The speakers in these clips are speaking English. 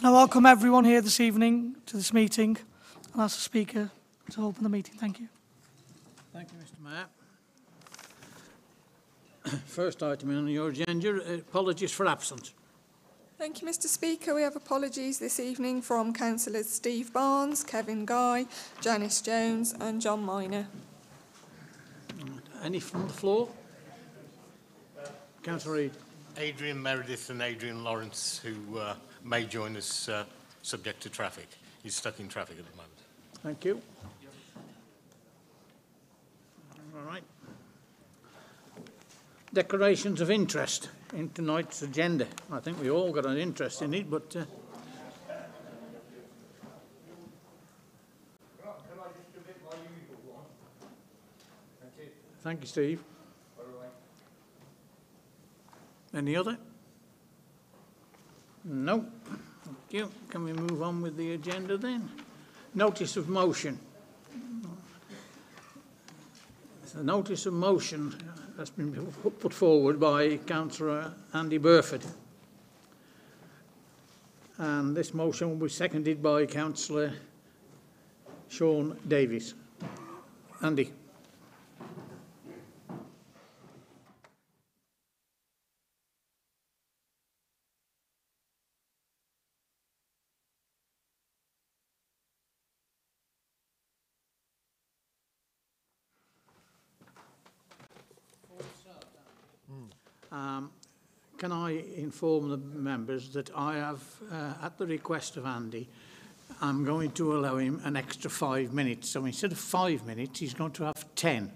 Can I welcome everyone here this evening to this meeting? I'll ask the Speaker to open the meeting. Thank you. Thank you, Mr. Mayor. First item on your agenda, apologies for absence. Thank you, Mr. Speaker. We have apologies this evening from Councillors Steve Barnes, Kevin Guy, Janice Jones and John Minor. Any from the floor? Councillor Reid. Adrian Meredith and Adrian Lawrence, who may join us subject to traffic. He's stuck in traffic at the moment. Thank you. All right. Declarations of interest in tonight's agenda. I think we all got an interest in it, but... Can I just do my usual one? Thank you. Thank you, Steve. Any other? No. Thank you. Can we move on with the agenda then? Notice of motion. The notice of motion has been put forward by Councillor Andy Burford. And this motion will be seconded by Councillor Sean Davies. Andy. Can I inform the members that I have, at the request of Andy, I'm going to allow him an extra 5 minutes. So instead of 5 minutes, he's going to have 10.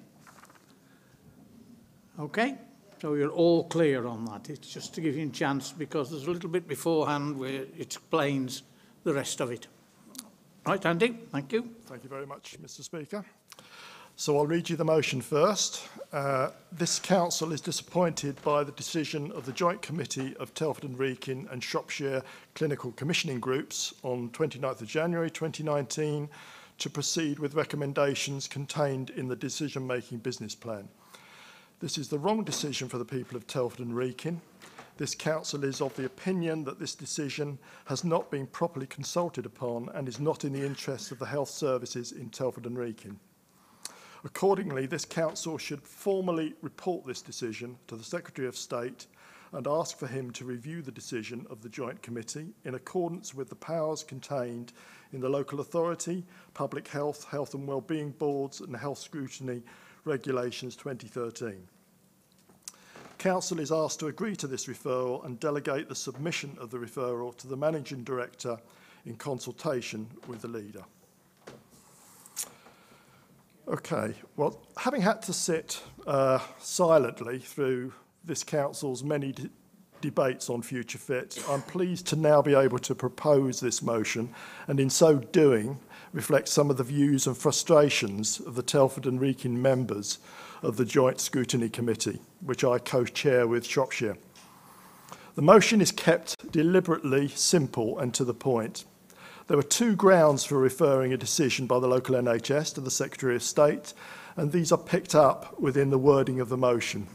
Okay? So you're all clear on that. It's just to give you a chance because there's a little bit beforehand where it explains the rest of it. Right, Andy? Thank you. Thank you very much, Mr. Speaker. So I'll read you the motion first. This council is disappointed by the decision of the Joint Committee of Telford Wrekin and Shropshire Clinical Commissioning Groups on 29th of January 2019 to proceed with recommendations contained in the decision-making business plan. This is the wrong decision for the people of Telford and Wrekin. This council is of the opinion that this decision has not been properly consulted upon and is not in the interests of the health services in Telford and Wrekin. Accordingly, this council should formally report this decision to the Secretary of State and ask for him to review the decision of the Joint Committee in accordance with the powers contained in the Local Authority, Public Health, Health and Wellbeing Boards and Health Scrutiny Regulations 2013. Council is asked to agree to this referral and delegate the submission of the referral to the Managing Director in consultation with the Leader. Okay, well, having had to sit silently through this council's many debates on Future Fit, I'm pleased to now be able to propose this motion and in so doing reflect some of the views and frustrations of the Telford and Wrekin members of the Joint Scrutiny Committee, which I co-chair with Shropshire. The motion is kept deliberately simple and to the point. There were two grounds for referring a decision by the local NHS to the Secretary of State, and these are picked up within the wording of the motion.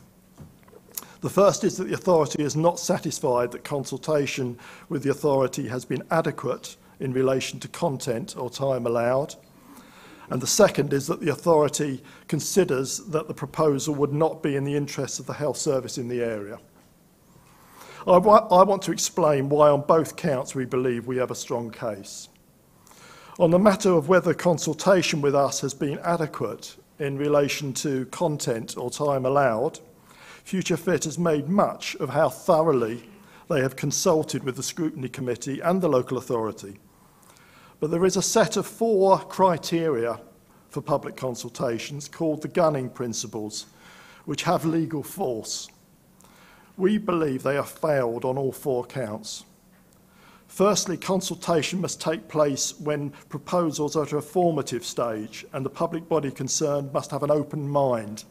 The first is that the authority is not satisfied that consultation with the authority has been adequate in relation to content or time allowed. And the second is that the authority considers that the proposal would not be in the interests of the health service in the area. I want to explain why on both counts we believe we have a strong case. On the matter of whether consultation with us has been adequate in relation to content or time allowed, Future Fit has made much of how thoroughly they have consulted with the Scrutiny Committee and the local authority. But there is a set of 4 criteria for public consultations called the Gunning Principles, which have legal force. We believe they have failed on all 4 counts. Firstly, consultation must take place when proposals are at a formative stage and the public body concerned must have an open mind.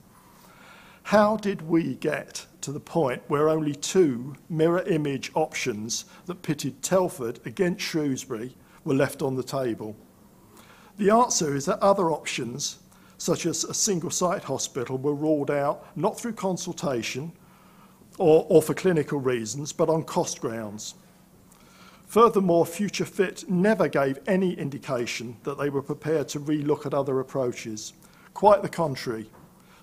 How did we get to the point where only 2 mirror image options that pitted Telford against Shrewsbury were left on the table? The answer is that other options, such as a single site hospital, were ruled out not through consultation or for clinical reasons, but on cost grounds. Furthermore, Future Fit never gave any indication that they were prepared to relook at other approaches. Quite the contrary.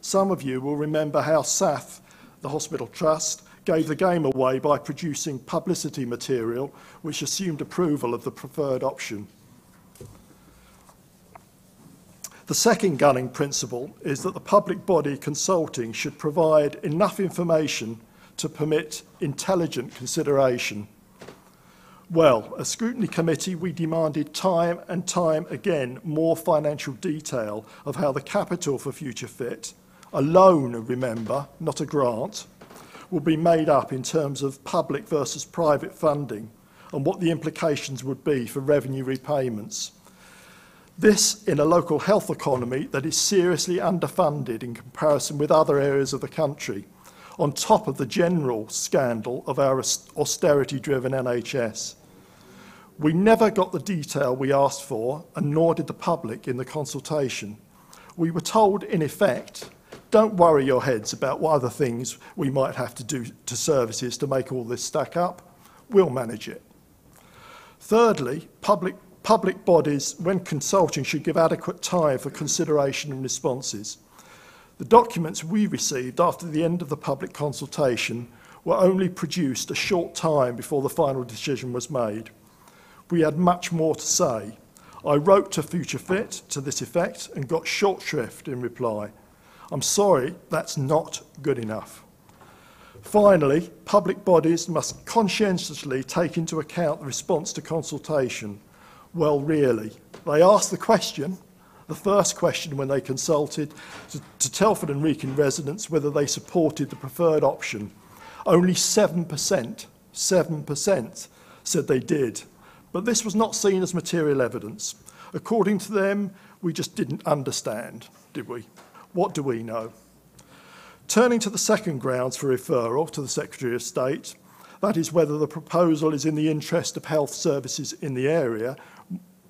Some of you will remember how SAF, the Hospital Trust, gave the game away by producing publicity material which assumed approval of the preferred option. The second gunning principle is that the public body consulting should provide enough information to permit intelligent consideration. Well, as scrutiny committee, we demanded time and time again more financial detail of how the capital for Future Fit, a loan, remember, not a grant, will be made up in terms of public versus private funding and what the implications would be for revenue repayments. This in a local health economy that is seriously underfunded in comparison with other areas of the country, on top of the general scandal of our austerity-driven NHS. We never got the detail we asked for, and nor did the public in the consultation. We were told, in effect, don't worry your heads about what other things we might have to do to services to make all this stack up. We'll manage it. Thirdly, public bodies, when consulting, should give adequate time for consideration and responses. The documents we received after the end of the public consultation were only produced a short time before the final decision was made. We had much more to say. I wrote to Future Fit to this effect and got short shrift in reply. I'm sorry, that's not good enough. Finally, public bodies must conscientiously take into account the response to consultation. Well, really, they asked the question, the first question when they consulted, to Telford and Wrekin residents whether they supported the preferred option. Only 7% said they did. But this was not seen as material evidence. According to them, we just didn't understand, did we? What do we know? Turning to the second grounds for referral to the Secretary of State, that is whether the proposal is in the interest of health services in the area,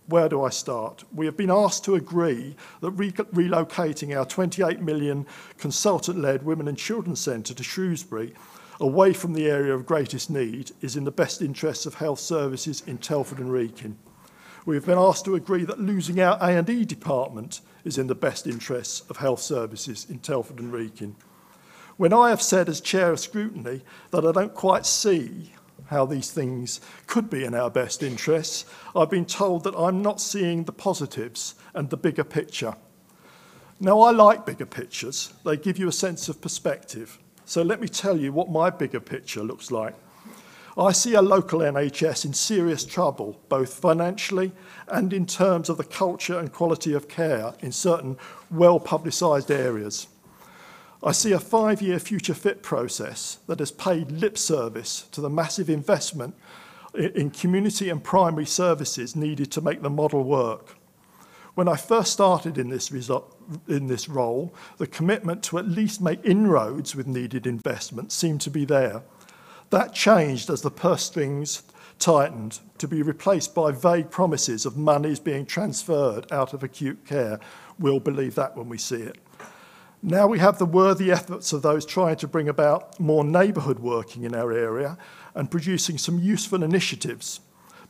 where do I start? We have been asked to agree that relocating our 28 million consultant-led Women and Children's Centre to Shrewsbury, away from the area of greatest need, is in the best interests of health services in Telford and Wrekin. We have been asked to agree that losing our A&E department is in the best interests of health services in Telford and Wrekin. When I have said as Chair of Scrutiny that I don't quite see how these things could be in our best interests, I've been told that I'm not seeing the positives and the bigger picture. Now, I like bigger pictures. They give you a sense of perspective. So let me tell you what my bigger picture looks like. I see a local NHS in serious trouble, both financially and in terms of the culture and quality of care in certain well-publicised areas. I see a 5-year Future Fit process that has paid lip service to the massive investment in community and primary services needed to make the model work. When I first started in this role, the commitment to at least make inroads with needed investment seemed to be there. That changed as the purse strings tightened, to be replaced by vague promises of monies being transferred out of acute care. We'll believe that when we see it. Now we have the worthy efforts of those trying to bring about more neighbourhood working in our area and producing some useful initiatives,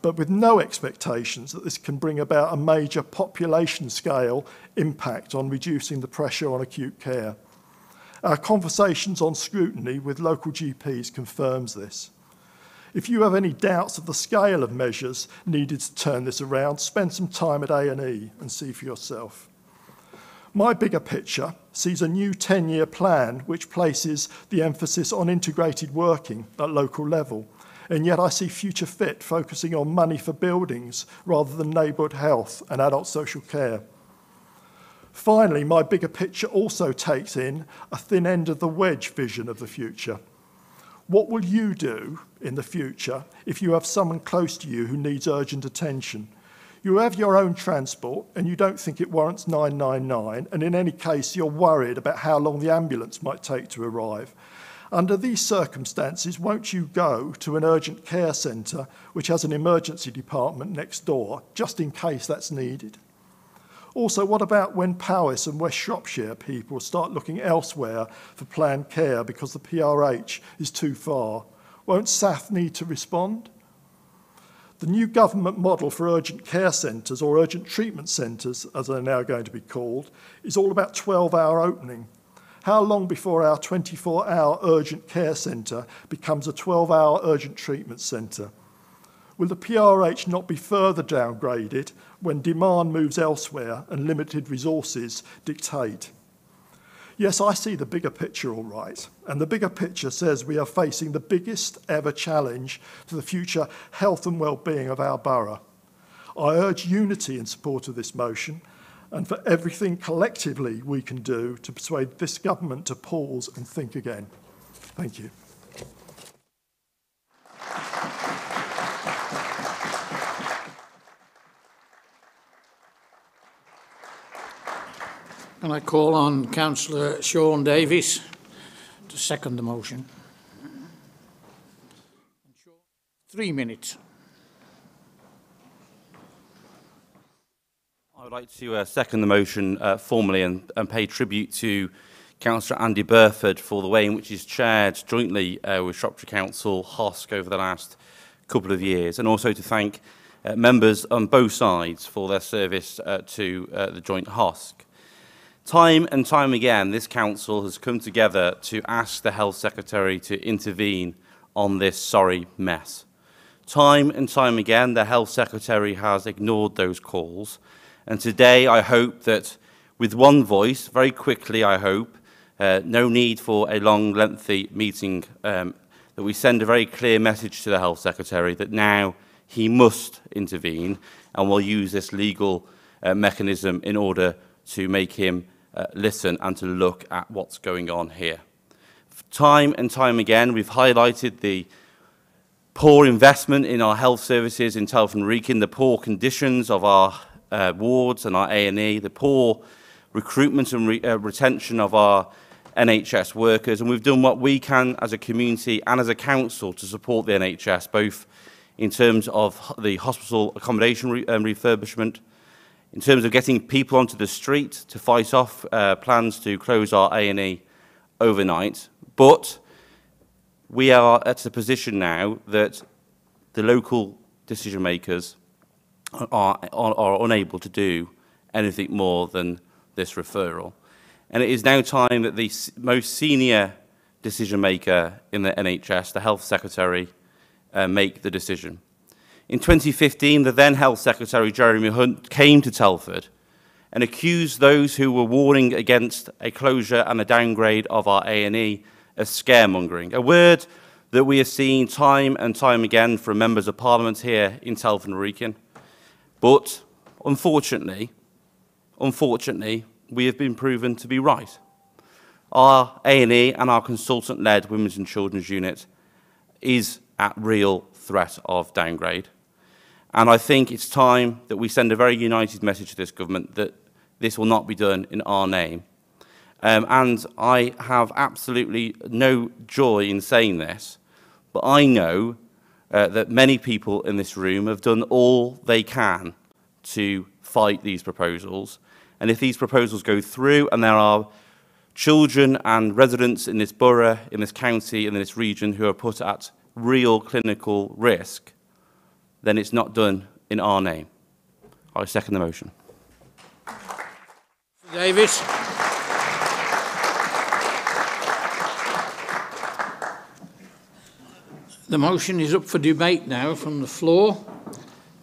but with no expectations that this can bring about a major population scale impact on reducing the pressure on acute care. Our conversations on scrutiny with local GPs confirms this. If you have any doubts of the scale of measures needed to turn this around, spend some time at A&E and see for yourself. My bigger picture sees a new 10-year plan which places the emphasis on integrated working at local level, and yet I see Future Fit focusing on money for buildings rather than neighbourhood health and adult social care. Finally, my bigger picture also takes in a thin end of the wedge vision of the future. What will you do in the future if you have someone close to you who needs urgent attention? You have your own transport and you don't think it warrants 999, and in any case you're worried about how long the ambulance might take to arrive. Under these circumstances, won't you go to an urgent care centre which has an emergency department next door, just in case that's needed? Also, what about when Powys and West Shropshire people start looking elsewhere for planned care because the PRH is too far? Won't SAF need to respond? The new government model for urgent care centres, or urgent treatment centres, as they're now going to be called, is all about 12-hour opening. How long before our 24-hour urgent care centre becomes a 12-hour urgent treatment centre? Will the PRH not be further downgraded when demand moves elsewhere and limited resources dictate? Yes, I see the bigger picture all right, and the bigger picture says we are facing the biggest ever challenge to the future health and well-being of our borough. I urge unity in support of this motion and for everything collectively we can do to persuade this government to pause and think again. Thank you. Can I call on Councillor Sean Davies to second the motion? 3 minutes. I would like to second the motion formally and pay tribute to Councillor Andy Burford for the way in which he's chaired jointly with Shropshire Council, HOSC, over the last couple of years, and also to thank members on both sides for their service to the joint HOSC. Time and time again, this council has come together to ask the Health Secretary to intervene on this sorry mess. Time and time again, the Health Secretary has ignored those calls. And today, I hope that with one voice, very quickly, I hope, no need for a long, lengthy meeting, that we send a very clear message to the Health Secretary that now he must intervene and will use this legal mechanism in order to make him listen and to look at what's going on here. Time and time again, we've highlighted the poor investment in our health services in Telford Wrekin, the poor conditions of our wards and our A&E, the poor recruitment and retention of our NHS workers, and we've done what we can as a community and as a council to support the NHS, both in terms of the hospital accommodation refurbishment, in terms of getting people onto the street to fight off plans to close our A&E overnight. But we are at the position now that the local decision makers are unable to do anything more than this referral. And it is now time that the most senior decision maker in the NHS, the Health Secretary, make the decision. In 2015, the then Health Secretary, Jeremy Hunt, came to Telford and accused those who were warning against a closure and a downgrade of our A&E of scaremongering, a word that we have seen time and time again from members of Parliament here in Telford Wrekin. But unfortunately, we have been proven to be right. Our A&E and our consultant-led Women's and Children's Unit is at real threat of downgrade. And I think it's time that we send a very united message to this government that this will not be done in our name. And I have absolutely no joy in saying this, but I know that many people in this room have done all they can to fight these proposals. And if these proposals go through and there are children and residents in this borough, in this county, and in this region who are put at real clinical risk, then it's not done in our name. I second the motion. Davis. The motion is up for debate now from the floor.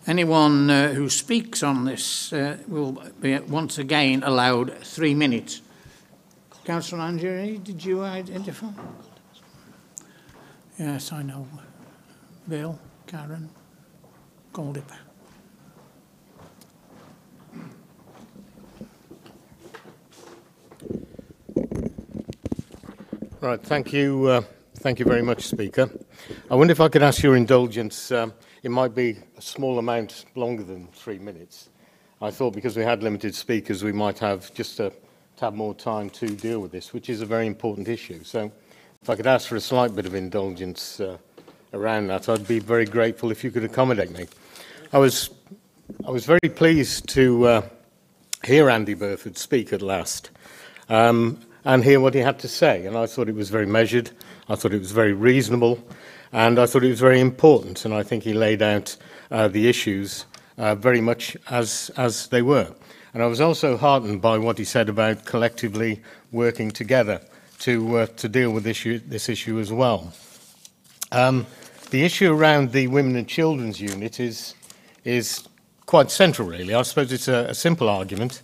Anyone who speaks on this will be once again allowed 3 minutes. Councillor Angieri, did you identify? Yes, I know. Bill, Karen, Goldip. Right, thank you very much, Speaker. I wonder if I could ask your indulgence. It might be a small amount longer than 3 minutes. I thought because we had limited speakers, we might have just a tad more time to deal with this, which is a very important issue. So if I could ask for a slight bit of indulgence around that, I'd be very grateful if you could accommodate me. I was very pleased to hear Andy Burford speak at last and hear what he had to say. And I thought it was very measured. I thought it was very reasonable. And I thought it was very important, and I think he laid out the issues very much as they were. And I was also heartened by what he said about collectively working together to deal with this issue as well. The issue around the Women and Children's Unit is quite central, really. I suppose it's a simple argument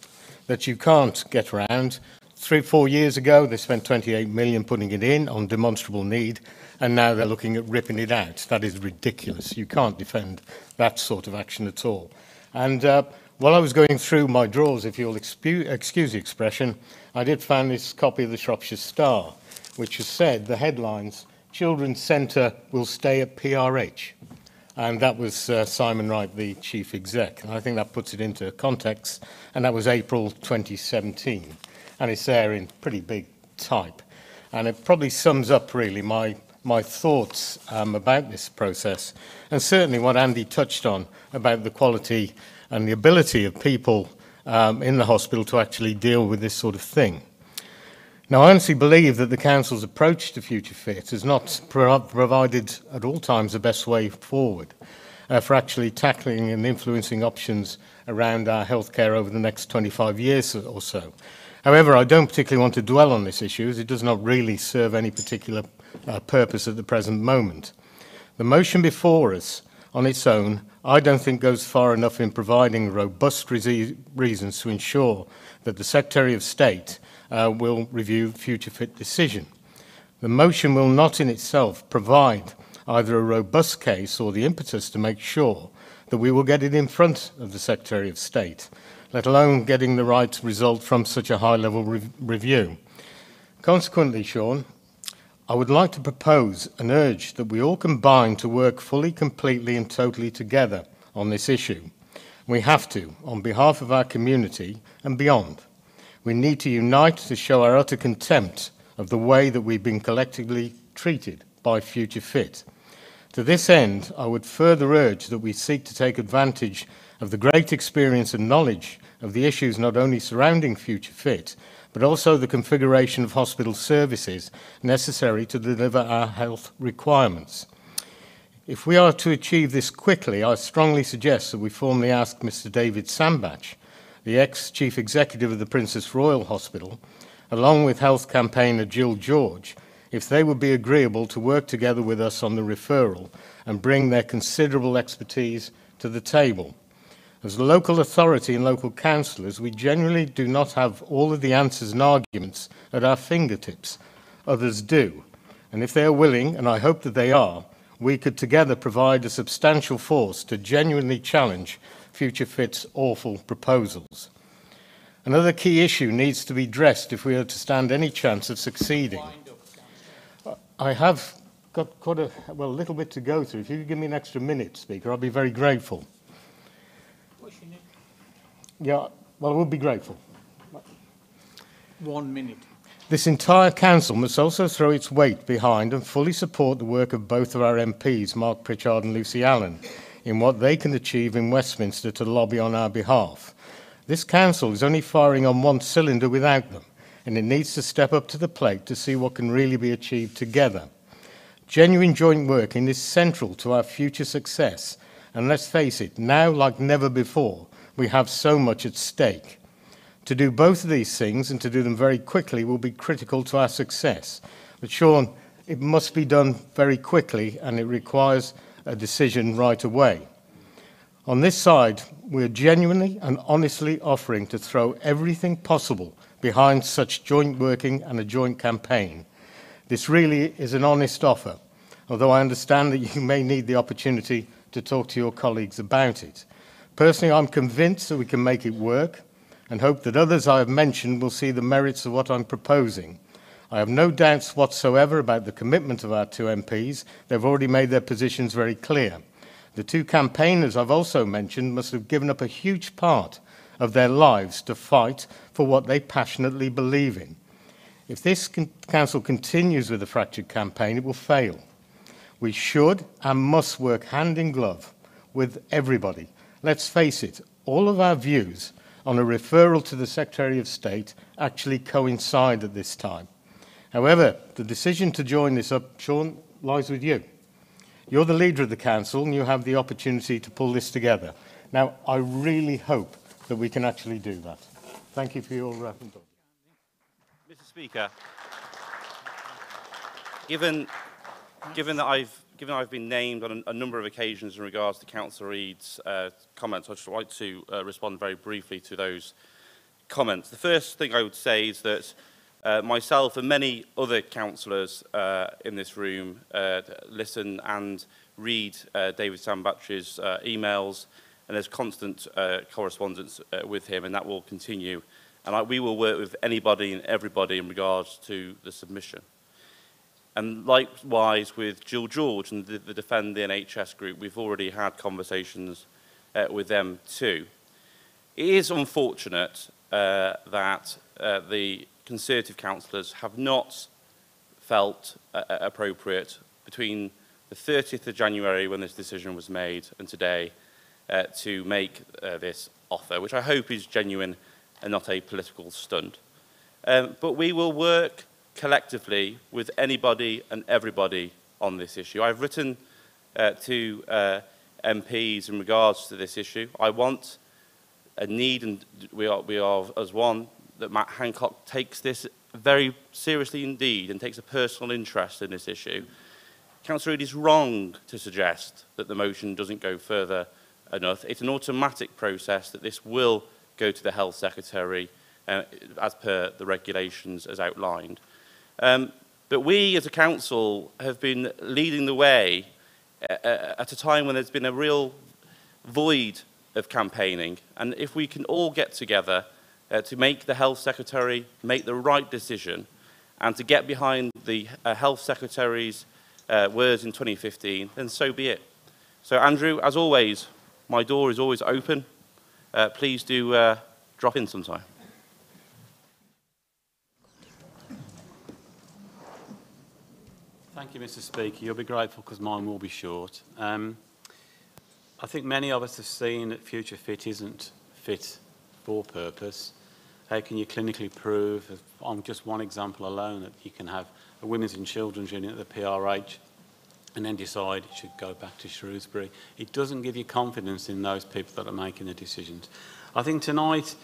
that you can't get around. 3 or 4 years ago, they spent 28 million putting it in on demonstrable need, and now they're looking at ripping it out. That is ridiculous. You can't defend that sort of action at all. And while I was going through my drawers, if you'll excuse the expression, I did find this copy of the Shropshire Star, which has said the headlines, Children's Centre will stay at PRH. And that was Simon Wright, the chief exec. And I think that puts it into context. And that was April 2017. And it's there in pretty big type. And it probably sums up really my thoughts about this process. And certainly what Andy touched on about the quality and the ability of people in the hospital to actually deal with this sort of thing. Now, I honestly believe that the Council's approach to Future Fit has not provided at all times the best way forward for actually tackling and influencing options around our healthcare over the next 25 years or so. However, I don't particularly want to dwell on this issue, as it does not really serve any particular purpose at the present moment. The motion before us on its own, I don't think goes far enough in providing robust reasons to ensure that the Secretary of State will review Future Fit decision. The motion will not in itself provide either a robust case or the impetus to make sure that we will get it in front of the Secretary of State, let alone getting the right result from such a high-level review. Consequently, Sean, I would like to propose and urge that we all combine to work fully, completely and totally together on this issue. We have to, on behalf of our community and beyond. We need to unite to show our utter contempt of the way that we've been collectively treated by Future Fit. To this end, I would further urge that we seek to take advantage of the great experience and knowledge of the issues not only surrounding Future Fit, but also the configuration of hospital services necessary to deliver our health requirements. If we are to achieve this quickly, I strongly suggest that we formally ask Mr. David Sambach, the ex-chief executive of the Princess Royal Hospital, along with health campaigner Jill George, if they would be agreeable to work together with us on the referral and bring their considerable expertise to the table. As a local authority and local councillors, we generally do not have all of the answers and arguments at our fingertips. Others do. And if they are willing, and I hope that they are, we could together provide a substantial force to genuinely challenge Future Fit's awful proposals. Another key issue needs to be addressed if we are to stand any chance of succeeding. I have got quite a little bit to go through. If you could give me an extra minute, Speaker, I'll be very grateful. Yeah, well, I would be grateful. 1 minute. This entire council must also throw its weight behind and fully support the work of both of our MPs, Mark Pritchard and Lucy Allen, in what they can achieve in Westminster to lobby on our behalf. This council is only firing on one cylinder without them, and it needs to step up to the plate to see what can really be achieved together. Genuine joint working is central to our future success, and let's face it, now like never before, we have so much at stake. To do both of these things and to do them very quickly will be critical to our success. But Sean, it must be done very quickly and it requires a decision right away. On this side, we're genuinely and honestly offering to throw everything possible behind such joint working and a joint campaign. This really is an honest offer, although I understand that you may need the opportunity to talk to your colleagues about it. Personally, I'm convinced that we can make it work and hope that others I have mentioned will see the merits of what I'm proposing. I have no doubts whatsoever about the commitment of our two MPs. They've already made their positions very clear. The two campaigners I've also mentioned must have given up a huge part of their lives to fight for what they passionately believe in. If this council continues with the fractured campaign, it will fail. We should and must work hand in glove with everybody. Let's face it, all of our views on a referral to the Secretary of State actually coincide at this time. However, the decision to join this up, Sean, lies with you. You're the leader of the council and you have the opportunity to pull this together. Now, I really hope that we can actually do that. Thank you for your indulgence. Mr. Speaker, given that I've been named on a number of occasions in regards to Councillor Reid's comments, I'd just like to respond very briefly to those comments. The first thing I would say is that myself and many other councillors in this room listen and read David Sandbatch's emails, and there's constant correspondence with him, and that will continue. And we will work with anybody and everybody in regards to the submission. And likewise with Jill George and the Defend the NHS group, we've already had conversations with them too. It is unfortunate that the Conservative councillors have not felt appropriate between the 30th of January when this decision was made and today to make this offer, which I hope is genuine and not a political stunt. But we will work collectively with anybody and everybody on this issue. I've written to MPs in regards to this issue. I want a need, and we are as one, that Matt Hancock takes this very seriously indeed and takes a personal interest in this issue. Councillor Reid is wrong to suggest that the motion doesn't go further enough. It's an automatic process that this will go to the Health Secretary as per the regulations as outlined. But we as a council have been leading the way at a time when there's been a real void of campaigning. And if we can all get together to make the Health Secretary make the right decision and to get behind the Health Secretary's words in 2015, then so be it. So Andrew, as always, my door is always open. Please do drop in sometime. Thank you, Mr. Speaker. You'll be grateful because mine will be short. I think many of us have seen that Future Fit isn't fit for purpose. How can you clinically prove, on just one example alone, that you can have a women's and children's unit at the PRH and then decide it should go back to Shrewsbury? It doesn't give you confidence in those people that are making the decisions. I think tonight,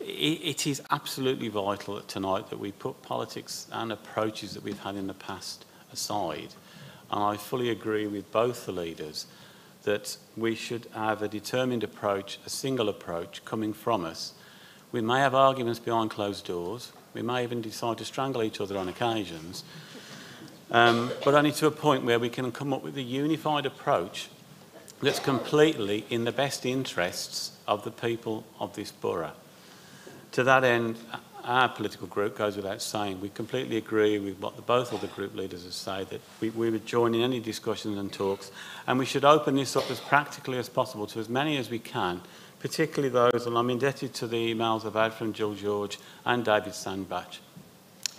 it is absolutely vital that tonight that we put politics and approaches that we've had in the past aside. And I fully agree with both the leaders that we should have a determined approach, a single approach coming from us. We may have arguments behind closed doors. We may even decide to strangle each other on occasions, but only to a point where we can come up with a unified approach that's completely in the best interests of the people of this borough. To that end, our political group, goes without saying, we completely agree with what both of the group leaders have said, that we would join in any discussions and talks, and we should open this up as practically as possible to as many as we can, particularly those, and I'm indebted to the emails I've had from Jill George and David Sandbatch,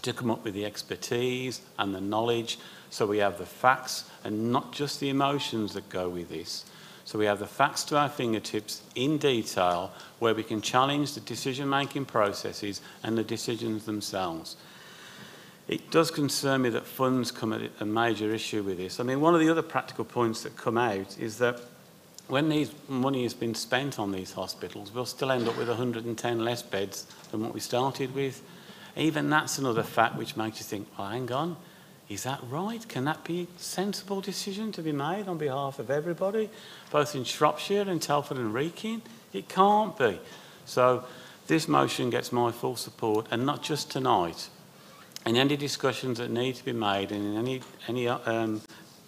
to come up with the expertise and the knowledge so we have the facts and not just the emotions that go with this. So we have the facts to our fingertips in detail where we can challenge the decision-making processes and the decisions themselves. It does concern me that funds come at a major issue with this. I mean, one of the other practical points that come out is that when these money has been spent on these hospitals, we'll still end up with 110 less beds than what we started with. Even that's another fact which makes you think, well, hang on, is that right? Can that be a sensible decision to be made on behalf of everybody, both in Shropshire and Telford and Wrekin? It can't be. So this motion gets my full support, and not just tonight. In any discussions that need to be made and in any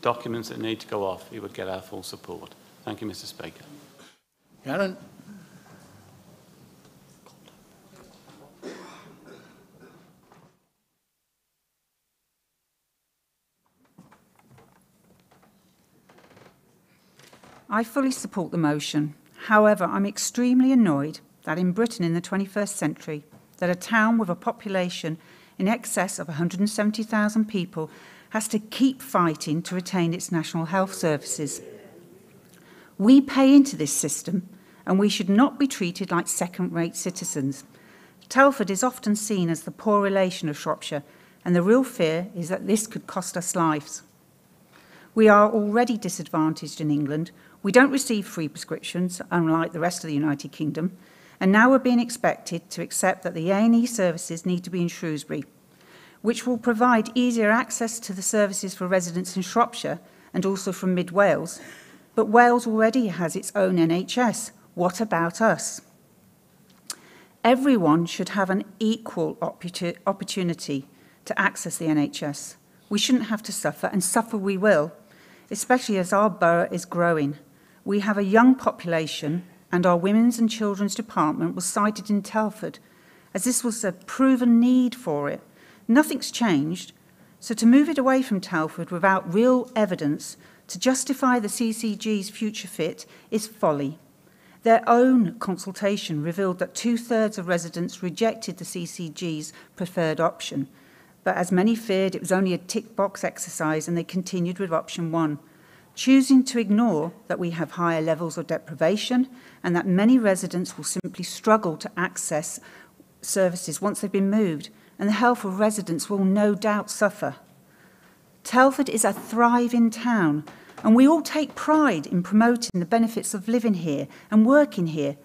documents that need to go off, it would get our full support. Thank you, Mr. Speaker. Karen? I fully support the motion. However, I'm extremely annoyed that in Britain in the 21st century, that a town with a population in excess of 170,000 people has to keep fighting to retain its national health services. We pay into this system, and we should not be treated like second-rate citizens. Telford is often seen as the poor relation of Shropshire, and the real fear is that this could cost us lives. We are already disadvantaged in England. We don't receive free prescriptions, unlike the rest of the United Kingdom, and now we're being expected to accept that the A&E services need to be in Shrewsbury, which will provide easier access to the services for residents in Shropshire and also from Mid Wales. But Wales already has its own NHS. What about us? Everyone should have an equal opportunity to access the NHS. We shouldn't have to suffer, and suffer we will, especially as our borough is growing. We have a young population, and our Women's and Children's Department was cited in Telford, as this was a proven need for it. Nothing's changed, so to move it away from Telford without real evidence to justify the CCG's future fit is folly. Their own consultation revealed that 2/3 of residents rejected the CCG's preferred option, but as many feared, it was only a tick-box exercise and they continued with option 1, choosing to ignore that we have higher levels of deprivation and that many residents will simply struggle to access services once they've been moved, and the health of residents will no doubt suffer. Telford is a thriving town, and we all take pride in promoting the benefits of living here and working here.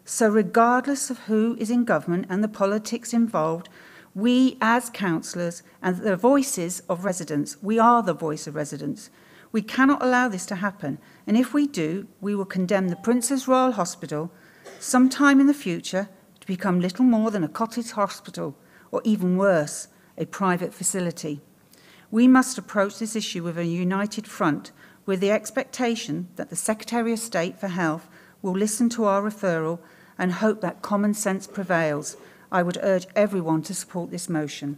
So regardless of who is in government and the politics involved, we as councillors and the voices of residents, we are the voice of residents. We cannot allow this to happen, and if we do, we will condemn the Princess Royal Hospital sometime in the future to become little more than a cottage hospital, or even worse, a private facility. We must approach this issue with a united front, with the expectation that the Secretary of State for Health will listen to our referral and hope that common sense prevails. I would urge everyone to support this motion.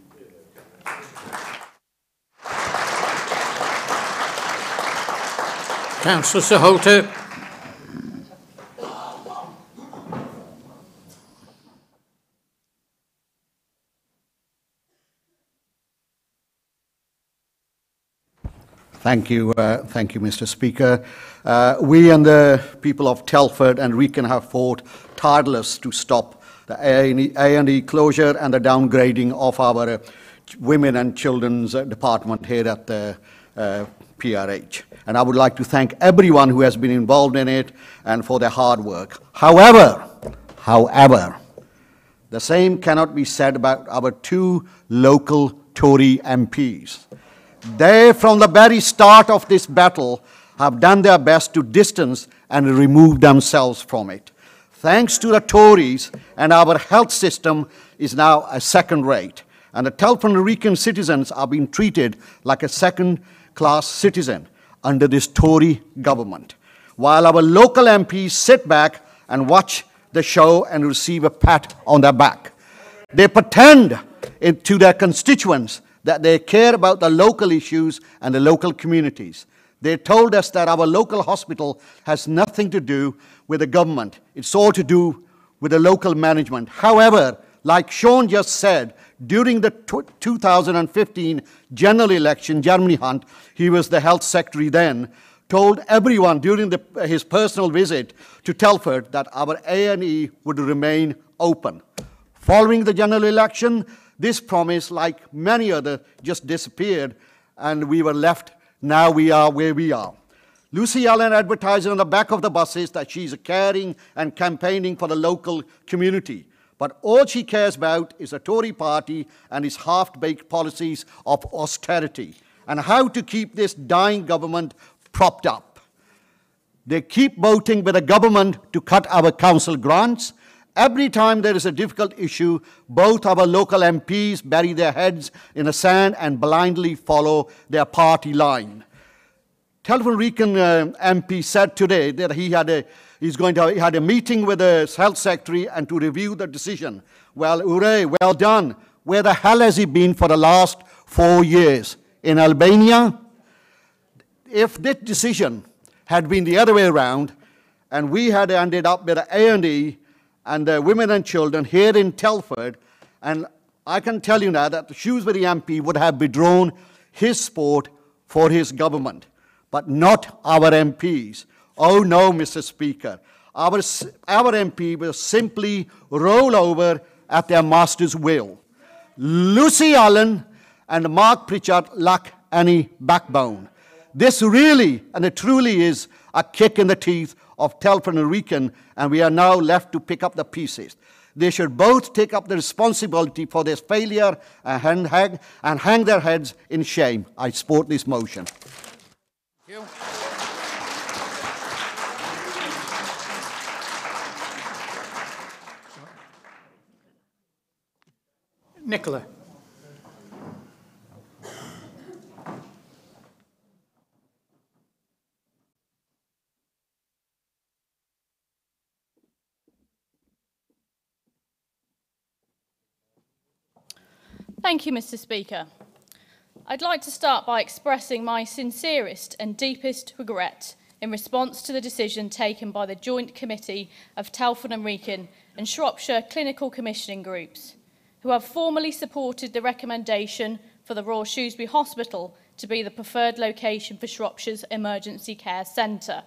Councillor Sahoter. Thank you, Mr. Speaker. We and the people of Telford and Wrekin have fought tireless to stop the A&E closure and the downgrading of our Women and Children's Department here at the PRH. And I would like to thank everyone who has been involved in it and for their hard work. However, the same cannot be said about our 2 local Tory MPs. They, from the very start of this battle, have done their best to distance and remove themselves from it. Thanks to the Tories, and our health system is now a second rate, and the Telford Wrekin citizens are being treated like a second-class citizen under this Tory government, while our local MPs sit back and watch the show and receive a pat on their back. They pretend to their constituents that they care about the local issues and the local communities. They told us that our local hospital has nothing to do with the government. It's all to do with the local management. However, like Sean just said, during the 2015 general election, Jeremy Hunt, he was the health secretary then, told everyone during his personal visit to Telford that our A&E would remain open. Following the general election, this promise, like many others, just disappeared, and we were left. Now we are where we are. Lucy Allen advertised on the back of the buses that she's caring and campaigning for the local community. But all she cares about is the Tory party and its half-baked policies of austerity and how to keep this dying government propped up. They keep voting with the government to cut our council grants. Every time there is a difficult issue, both our local MPs bury their heads in the sand and blindly follow their party line. Telford Wrekin MP said today that he had a meeting with the health secretary and to review the decision. Well, hooray, well done. Where the hell has he been for the last 4 years? In Albania? If this decision had been the other way around and we had ended up with A&E and the Women and Children here in Telford, and I can tell you now that the Shrewsbury MP would have withdrawn his support for his government, but not our MPs. Oh no, Mr. Speaker. Our MP will simply roll over at their master's will. Lucy Allen and Mark Pritchard lack any backbone. this really and it truly is a kick in the teeth of Telford and Wrekin, and we are now left to pick up the pieces. They should both take up the responsibility for this failure and hang their heads in shame. I support this motion. Thank you. Nicola. Thank you, Mr. Speaker. I'd like to start by expressing my sincerest and deepest regret in response to the decision taken by the Joint Committee of Telford and Wrekin and Shropshire Clinical Commissioning Groups, who have formally supported the recommendation for the Royal Shrewsbury Hospital to be the preferred location for Shropshire's Emergency Care Centre.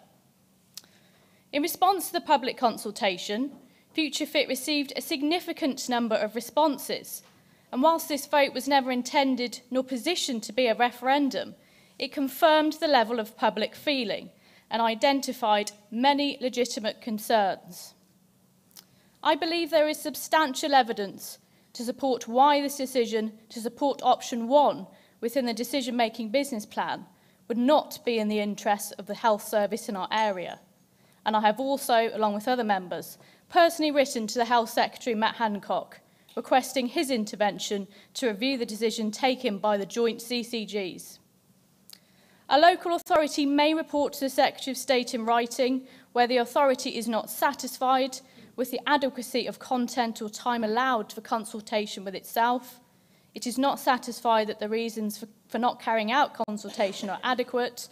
In response to the public consultation, Future Fit received a significant number of responses, and whilst this vote was never intended nor positioned to be a referendum, it confirmed the level of public feeling and identified many legitimate concerns. I believe there is substantial evidence to support why this decision to support option 1 within the decision-making business plan would not be in the interests of the health service in our area. And I have also, along with other members, personally written to the Health Secretary, Matt Hancock, requesting his intervention to review the decision taken by the joint CCGs. A local authority may report to the Secretary of State in writing where the authority is not satisfied with the adequacy of content or time allowed for consultation with itself, it is not satisfied that the reasons for not carrying out consultation are adequate,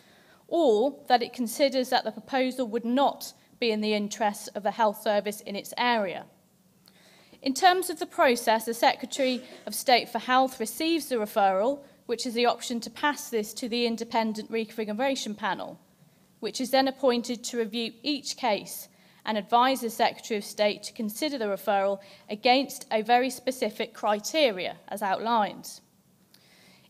or that it considers that the proposal would not be in the interests of the health service in its area. In terms of the process, the Secretary of State for Health receives the referral, which is the option to pass this to the independent reconfiguration panel, which is then appointed to review each case and advise the Secretary of State to consider the referral against a very specific criteria, as outlined.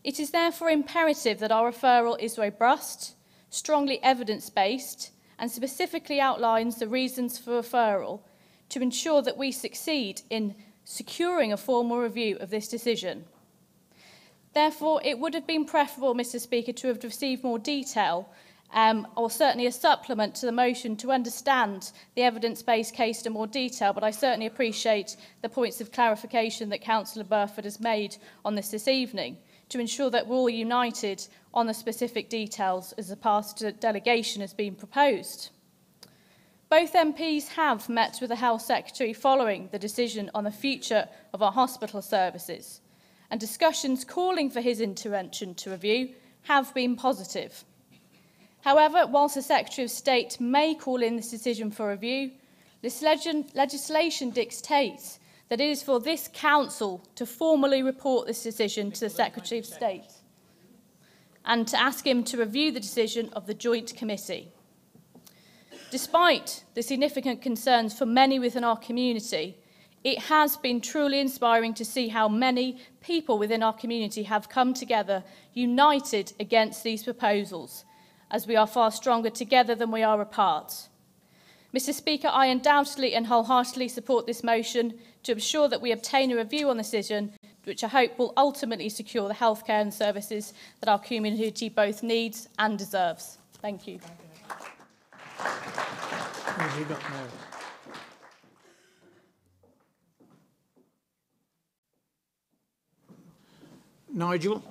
It is therefore imperative that our referral is robust, strongly evidence-based, and specifically outlines the reasons for referral to ensure that we succeed in securing a formal review of this decision. Therefore, it would have been preferable, Mr. Speaker, to have received more detail, or certainly a supplement to the motion to understand the evidence-based case in more detail, but I certainly appreciate the points of clarification that Councillor Burford has made on this evening to ensure that we're all united on the specific details as the past delegation has been proposed. Both MPs have met with the Health Secretary following the decision on the future of our hospital services, and discussions calling for his intervention to review have been positive. However, whilst the Secretary of State may call in this decision for review, this legislation dictates that it is for this Council to formally report this decision to the Secretary of State and to ask him to review the decision of the Joint Committee. Despite the significant concerns for many within our community, it has been truly inspiring to see how many people within our community have come together, united against these proposals, as we are far stronger together than we are apart. Mr. Speaker, I undoubtedly and wholeheartedly support this motion to ensure that we obtain a review on the decision, which I hope will ultimately secure the healthcare and services that our community both needs and deserves. Thank you. What have you got now? Nigel?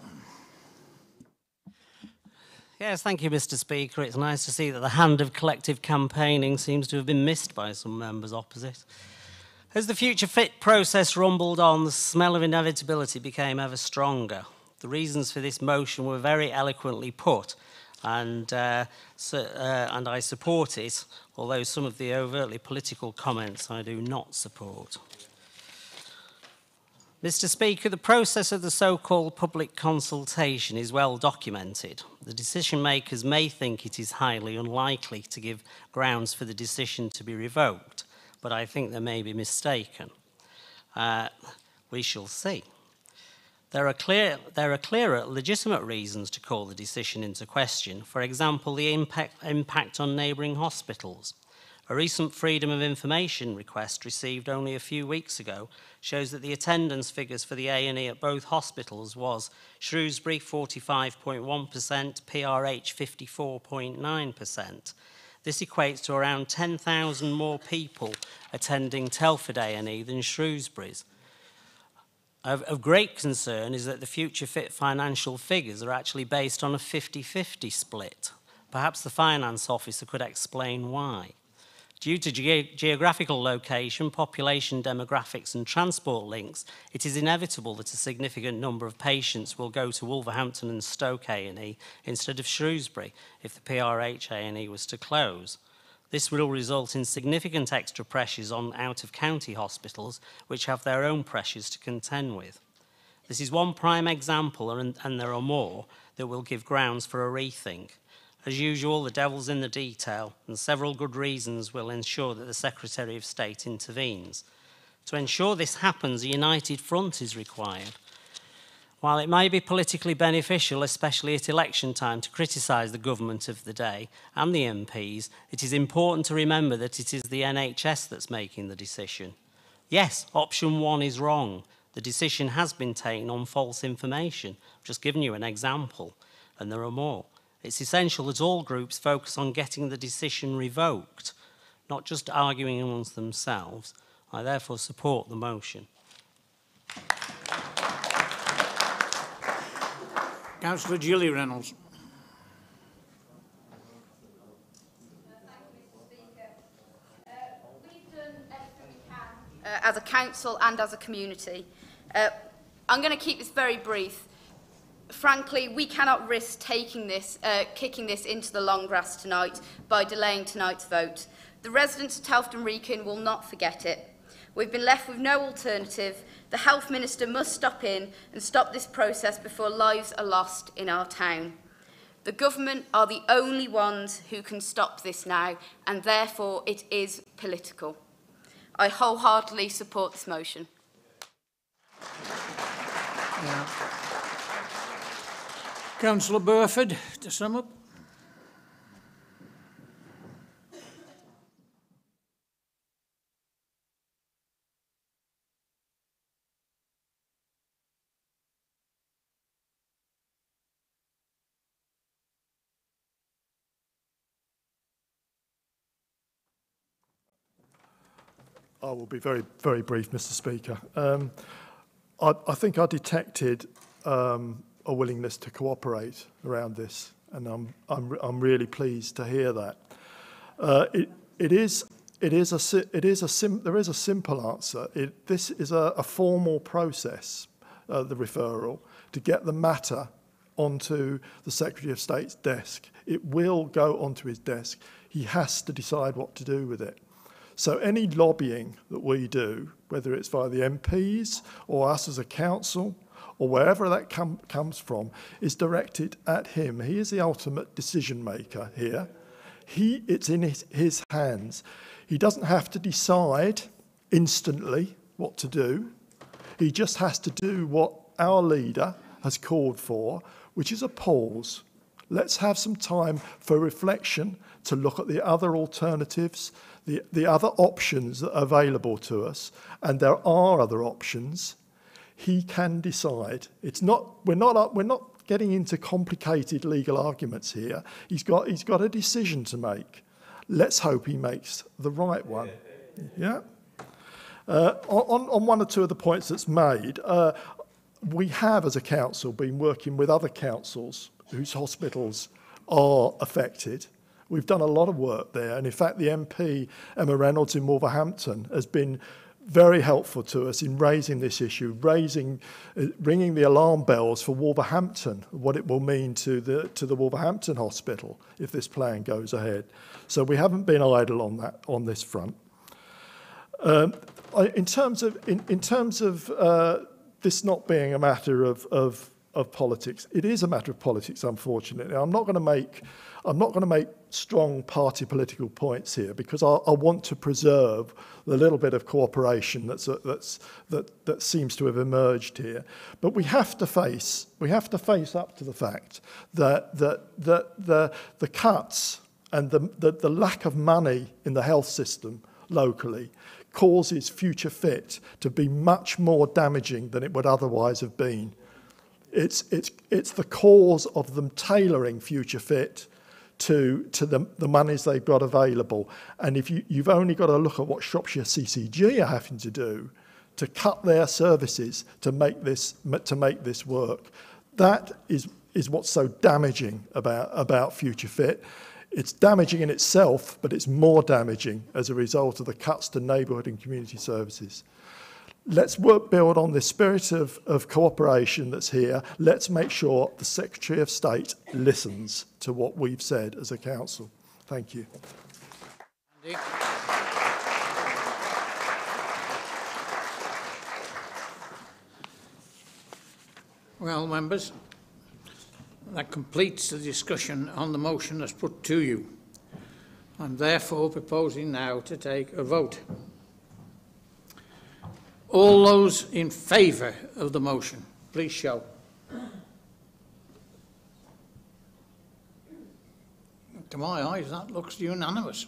Yes, thank you, Mr. Speaker. It's nice to see that the hand of collective campaigning seems to have been missed by some members opposite. As the Future Fit process rumbled on, the smell of inevitability became ever stronger. The reasons for this motion were very eloquently put, and I support it, although some of the overtly political comments I do not support. Mr. Speaker, the process of the so-called public consultation is well documented. The decision makers may think it is highly unlikely to give grounds for the decision to be revoked, but I think they may be mistaken. We shall see. There are clearer, legitimate reasons to call the decision into question. For example, the impact on neighbouring hospitals. A recent Freedom of Information request received only a few weeks ago shows that the attendance figures for the A&E at both hospitals was Shrewsbury 45.1%, PRH 54.9%. This equates to around 10,000 more people attending Telford A&E than Shrewsbury's. Of great concern is that the Future Fit financial figures are actually based on a 50-50 split. Perhaps the Finance Officer could explain why. Due to geographical location, population demographics and transport links, it is inevitable that a significant number of patients will go to Wolverhampton and Stoke A&E instead of Shrewsbury if the PRH A&E was to close. This will result in significant extra pressures on out-of-county hospitals, which have their own pressures to contend with. This is one prime example, and there are more, that will give grounds for a rethink. As usual, the devil's in the detail, and several good reasons will ensure that the Secretary of State intervenes. To ensure this happens, a united front is required. While it may be politically beneficial, especially at election time, to criticise the government of the day and the MPs, it is important to remember that it is the NHS that's making the decision. Yes, option one is wrong. The decision has been taken on false information. I've just given you an example, and there are more. It's essential that all groups focus on getting the decision revoked, not just arguing amongst themselves. I therefore support the motion. Councillor Julie Reynolds. As a council and as a community. I'm going to keep this very brief. Frankly, we cannot risk kicking this into the long grass tonight by delaying tonight's vote. The residents of Telford Wrekin will not forget it. We've been left with no alternative. The Health Minister must stop in and stop this process before lives are lost in our town. The government are the only ones who can stop this now, and therefore it is political. I wholeheartedly support this motion. Yeah. Councillor Burford, to sum up. I will be very, very brief, Mr. Speaker. I think I detected a willingness to cooperate around this, and I'm really pleased to hear that. There is a simple answer. This is a formal process, the referral, to get the matter onto the Secretary of State's desk. It will go onto his desk. He has to decide what to do with it. So any lobbying that we do, whether it's via the MPs or us as a council or wherever that comes from, is directed at him. He is the ultimate decision maker here. It's in his hands. He doesn't have to decide instantly what to do. He just has to do what our leader has called for, which is a pause. Let's have some time for reflection to look at the other alternatives, the other options that are available to us, and there are other options. He can decide. We're not getting into complicated legal arguments here. He's got a decision to make. Let's hope he makes the right one. Yeah. On one or two of the points that's made, we have, as a council, been working with other councils whose hospitals are affected. We've done a lot of work there, and in fact the MP, Emma Reynolds in Wolverhampton, has been very helpful to us in raising this issue, ringing the alarm bells for Wolverhampton, what it will mean to the Wolverhampton hospital if this plan goes ahead. So we haven't been idle on this front. In terms of this not being a matter of politics. It is a matter of politics, unfortunately. I'm not going to make strong party political points here because I want to preserve the little bit of cooperation that seems to have emerged here. But we have to face up to the fact that the cuts and the lack of money in the health system locally causes Future Fit to be much more damaging than it would otherwise have been. It's the cause of them tailoring Future Fit to the monies they've got available. And if you've only got to look at what Shropshire CCG are having to do to cut their services to make this work, that is what's so damaging about Future Fit. It's damaging in itself, but it's more damaging as a result of the cuts to neighbourhood and community services. Let's build on this spirit of cooperation that's here. Let's make sure the Secretary of State listens to what we've said as a council. Thank you. Andy. Well, members, that completes the discussion on the motion that's put to you. I'm therefore proposing now to take a vote. All those in favour of the motion, please show. To my eyes, that looks unanimous.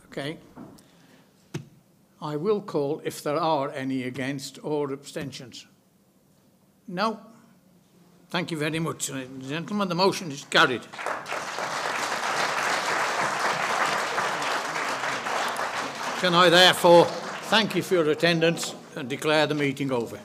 Okay. I will call if there are any against or abstentions. No. Thank you very much, ladies and gentlemen. The motion is carried. Can I therefore thank you for your attendance and declare the meeting over.